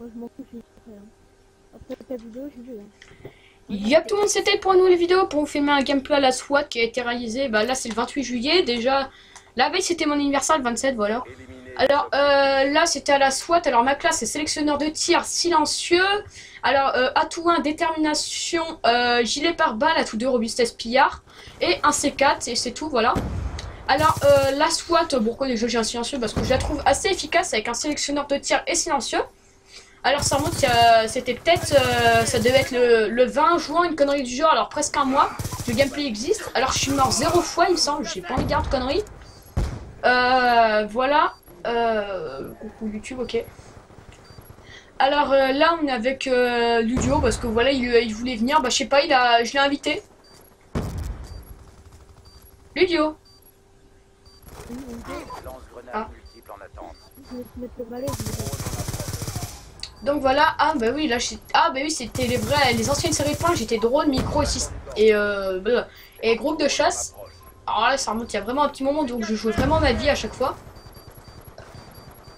Moi, je m'en fous, je fais hein. Après ta vidéo, j'ai vu. Hein. Y'a tout le monde, c'était pour une nouvelle vidéo pour vous filmer un gameplay à la SWAT qui a été réalisé. Bah là, c'est le 28 juillet. Déjà, la veille, c'était mon anniversaire, le 27, voilà. Alors là, c'était à la SWAT. Alors, ma classe, c'est sélectionneur de tir silencieux. Alors, atout 1, détermination, gilet pare-balles, atout 2, robustesse pillard. Et un C4, et c'est tout, voilà. Alors, la SWAT, pourquoi déjà j'ai un silencieux? Parce que je la trouve assez efficace avec un sélectionneur de tir et silencieux. Alors, ça remonte, c'était peut-être, ça devait être le 20 juin, une connerie du genre, alors presque un mois. Le gameplay existe. Alors, je suis mort 0 fois, il me semble, j'ai pas envie de dire de conneries. Voilà. Coucou YouTube, ok. Alors là, on est avec Ludio, parce que voilà, il voulait venir, bah je sais pas, je l'ai invité. Ludio. Ah. Donc voilà, ah bah oui, là c'était les anciennes séries de points, j'étais drone, micro et groupe de chasse. Alors là, ça remonte il y a vraiment un petit moment, donc je jouais vraiment ma vie à chaque fois.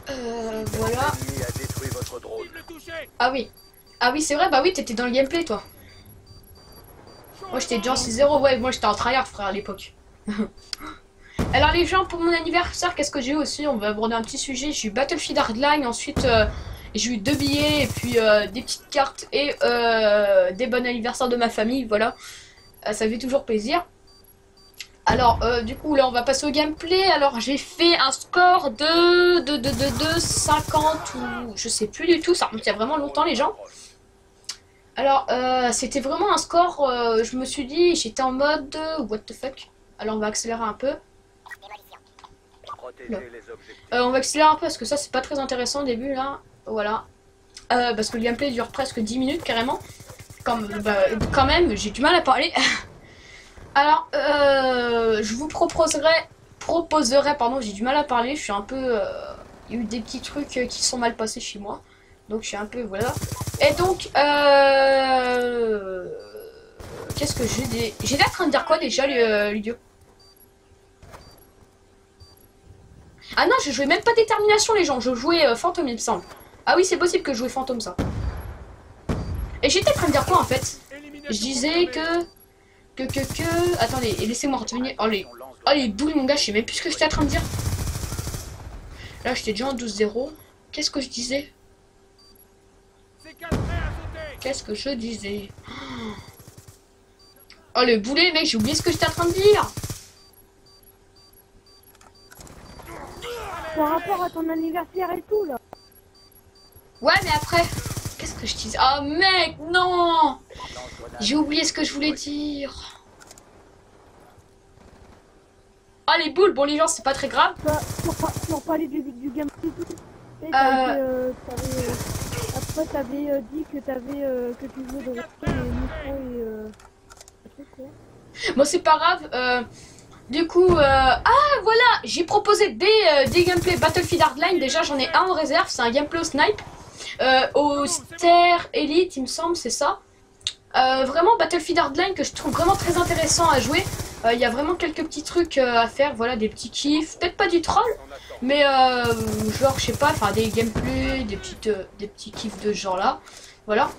Voilà. Ah oui. Ah oui, c'est vrai, bah oui, t'étais dans le gameplay, toi. Moi, j'étais déjà en 6-0, ouais, moi j'étais en tryhard, frère, à l'époque. Alors les gens, pour mon anniversaire, qu'est-ce que j'ai eu aussi? On va aborder un petit sujet. J'ai eu Battlefield Hardline, ensuite j'ai eu 2 billets, et puis des petites cartes et des bons anniversaires de ma famille, voilà. Ça fait toujours plaisir. Alors du coup là on va passer au gameplay. Alors j'ai fait un score de 50 ou je sais plus du tout, ça remonte il y a vraiment longtemps les gens. Alors c'était vraiment un score, je me suis dit, j'étais en mode what the fuck. Alors on va accélérer un peu. On va accélérer un peu parce que ça c'est pas très intéressant au début là. Voilà. Parce que le gameplay dure presque 10 minutes carrément. Quand même, j'ai du mal à parler. Alors, je vous proposerai, pardon, j'ai du mal à parler, je suis un peu... il y a eu des petits trucs qui sont mal passés chez moi. Donc je suis un peu, voilà. Et donc, qu'est-ce que j'ai des... J'étais en train de dire quoi déjà, Ludio? Ah non, je jouais même pas détermination les gens, je jouais fantôme il me semble. Ah oui, c'est possible que je jouais fantôme ça. Et j'étais en train de dire quoi en fait? Je disais que... Attendez, laissez-moi retenir. Oh les boules mon gars, je sais même plus ce que j'étais en train de dire. Là j'étais déjà en 12-0. Qu'est-ce que je disais? Qu'est-ce que je disais? Oh le boulet mec, j'ai oublié ce que j'étais en train de dire. Par rapport à ton anniversaire et tout là. Ouais mais après, qu'est-ce que je disais? Oh mec, non! J'ai oublié ce que je voulais dire. Ah les boules, bon les gens c'est pas très grave. Pour parler du gameplay et tout. Après t'avais dit que tu jouais de micro et Bon c'est pas grave. Du coup, ah voilà, j'ai proposé des gameplays Battlefield Hardline. Déjà j'en ai un en réserve, c'est un gameplay au snipe. Au Ster Elite il me semble, c'est ça. Vraiment Battlefield Hardline que je trouve vraiment très intéressant à jouer. Il y a vraiment quelques petits trucs à faire, voilà, des petits kiffs, peut-être pas du troll, mais genre je sais pas, enfin des gameplays, des petits kiffs de ce genre là, voilà.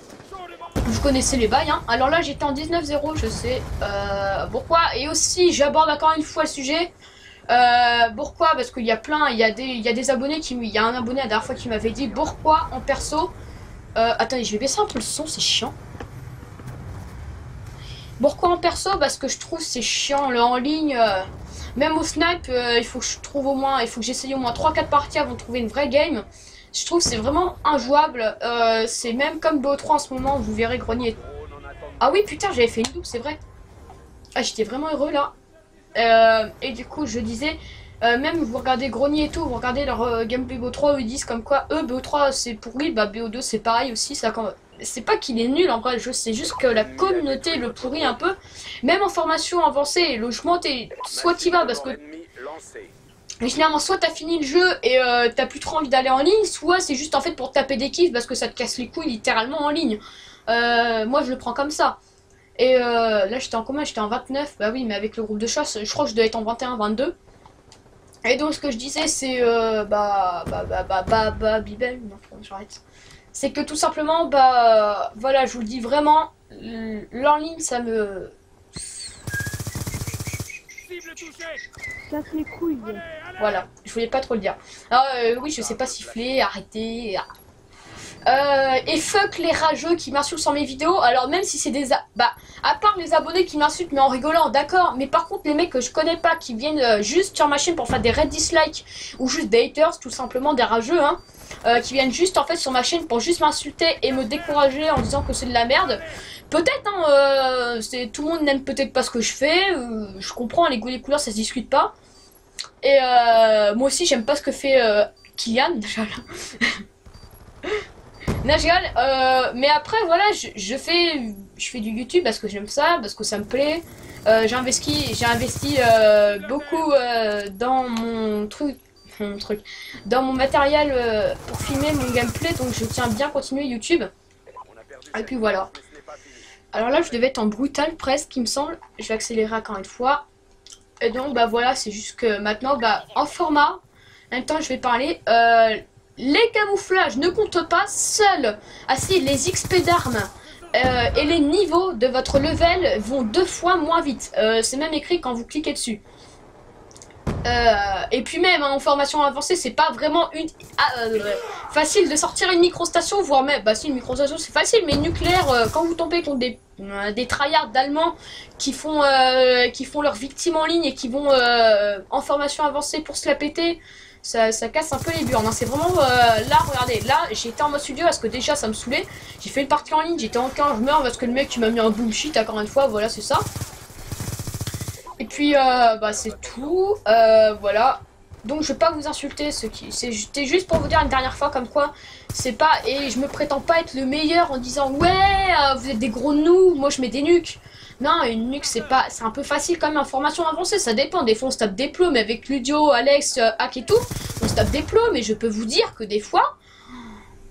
Vous connaissez les bails, hein. Alors là j'étais en 19-0, je sais pourquoi, et aussi j'aborde encore une fois le sujet. Pourquoi? Parce qu'il y a plein, il y a des abonnés il y a un abonné la dernière fois qui m'avait dit pourquoi en perso. Attendez, je vais baisser un peu le son, c'est chiant. Pourquoi en perso? Parce que je trouve c'est chiant le en ligne. Même au snipe, il faut que je trouve au moins, il faut que j'essaye au moins 3-4 parties avant de trouver une vraie game. Je trouve c'est vraiment injouable. C'est même comme BO3 en ce moment, vous verrez grogner. Ah oui putain, j'avais fait une double, c'est vrai. Ah j'étais vraiment heureux là. Et du coup je disais, même vous regardez Grogny et tout, vous regardez leur gameplay BO3, eux ils disent comme quoi eux BO3 c'est pourri, bah BO2 c'est pareil aussi, ça quand... C'est pas qu'il est nul en vrai, c'est juste que la communauté le pourrit un peu. Même en formation avancée, logement, soit t'y vas parce que généralement soit t'as fini le jeu et t'as plus trop envie d'aller en ligne, soit c'est juste en fait pour taper des kiffs parce que ça te casse les couilles littéralement en ligne. Moi je le prends comme ça. Et là j'étais en combien? J'étais en 29, bah oui mais avec le groupe de chasse, je crois que je dois être en 21-22. Et donc ce que je disais c'est Bibel, non, j'arrête. C'est que tout simplement voilà, je vous le dis vraiment, l'en ligne ça me... Ça fait couilles. Voilà, je voulais pas trop le dire. Alors, oui, je sais pas siffler, arrêter. Et fuck les rageux qui m'insultent sur mes vidéos. Alors même si c'est des... à part les abonnés qui m'insultent mais en rigolant, d'accord. Mais par contre les mecs que je connais pas qui viennent juste sur ma chaîne pour faire des red dislikes ou juste des haters, tout simplement des rageux, hein. Qui viennent juste en fait sur ma chaîne pour juste m'insulter et me décourager en disant que c'est de la merde. Peut-être, hein, tout le monde n'aime peut-être pas ce que je fais. Je comprends, les goûts et les couleurs ça se discute pas. Et moi aussi j'aime pas ce que fait Kylian déjà là. Non, je rigole, mais après voilà, je fais du YouTube parce que j'aime ça, parce que ça me plaît. J'ai investi beaucoup dans dans mon matériel pour filmer mon gameplay, donc je tiens bien à continuer YouTube. Et puis voilà. Alors là, je devais être en brutal presque, il me semble. Je vais accélérer encore une fois. Et donc voilà, c'est juste que maintenant, en format, en même temps je vais parler. Les camouflages ne comptent pas seuls. Ah si, les XP d'armes et les niveaux de votre level vont 2 fois moins vite. C'est même écrit quand vous cliquez dessus. Et puis même en formation avancée, c'est pas vraiment facile de sortir une microstation, voire même, si une microstation c'est facile, mais nucléaire, quand vous tombez contre des tryhards allemands qui font leurs victimes en ligne et qui vont en formation avancée pour se la péter, ça casse un peu les burnes, hein. C'est vraiment là, regardez, là j'ai été en mode studio parce que déjà ça me saoulait. J'ai fait une partie en ligne, j'étais encore, je meurs parce que le mec il m'a mis un bullshit encore une fois, voilà c'est ça. Et puis c'est tout, voilà. Donc je vais pas vous insulter, c'était juste pour vous dire une dernière fois comme quoi c'est pas, et je me prétends pas être le meilleur en disant ouais vous êtes des gros noobs, moi je mets des nuques. Non, une nuque c'est un peu facile quand même en formation avancée, ça dépend. Des fois on se tape des plots, mais avec Ludio, Alex, Hack et tout, on se tape des plots, mais je peux vous dire que des fois,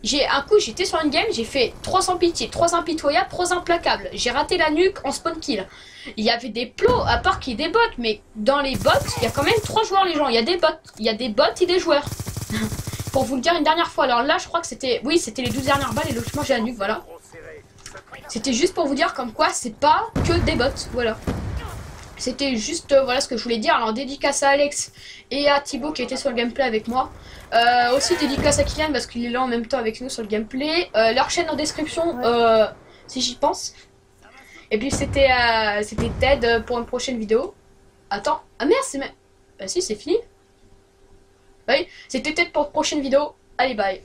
j'étais sur une game, j'ai fait 3 sans pitié, 3 impitoyables, 3 implacables. J'ai raté la nuque en spawn kill. Il y avait des plots, à part qu'il y ait des bots, mais dans les bots, il y a quand même 3 joueurs les gens, il y a des bots. Il y a des bots et des joueurs. Pour vous le dire une dernière fois, alors là je crois que c'était, oui c'était les 12 dernières balles et l'autre j'ai la nuque, voilà. C'était juste pour vous dire comme quoi c'est pas que des bots, voilà. C'était juste voilà ce que je voulais dire. Alors dédicace à Alex et à Thibaut qui était sur le gameplay avec moi. Aussi dédicace à Kylian parce qu'il est là en même temps avec nous sur le gameplay. Leur chaîne en description si j'y pense. Et puis c'était Ted pour une prochaine vidéo. Attends, ah merde c'est même... Bah si c'est fini. Oui, c'était Ted pour une prochaine vidéo. Allez bye.